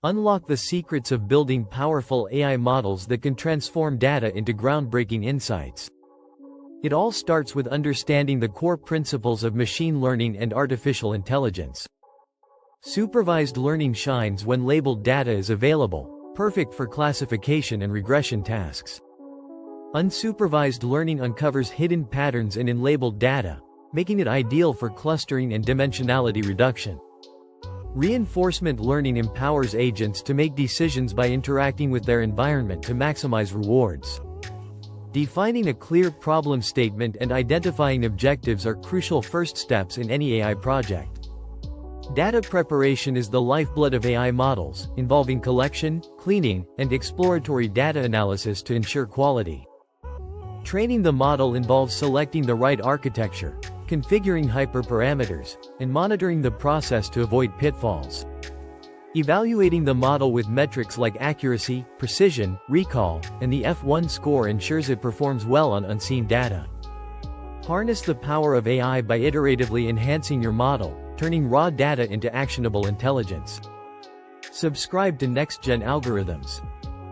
Unlock the secrets of building powerful AI models that can transform data into groundbreaking insights. It all starts with understanding the core principles of machine learning and artificial intelligence. Supervised learning shines when labeled data is available, perfect for classification and regression tasks. Unsupervised learning uncovers hidden patterns in labeled data, making it ideal for clustering and dimensionality reduction. Reinforcement learning empowers agents to make decisions by interacting with their environment to maximize rewards. Defining a clear problem statement and identifying objectives are crucial first steps in any AI project. Data preparation is the lifeblood of AI models, involving collection, cleaning, and exploratory data analysis to ensure quality. Training the model involves selecting the right architecture, configuring hyperparameters, and monitoring the process to avoid pitfalls. Evaluating the model with metrics like accuracy, precision, recall, and the F1 score ensures it performs well on unseen data. Harness the power of AI by iteratively enhancing your model, turning raw data into actionable intelligence. Subscribe to Next Gen Algorithms.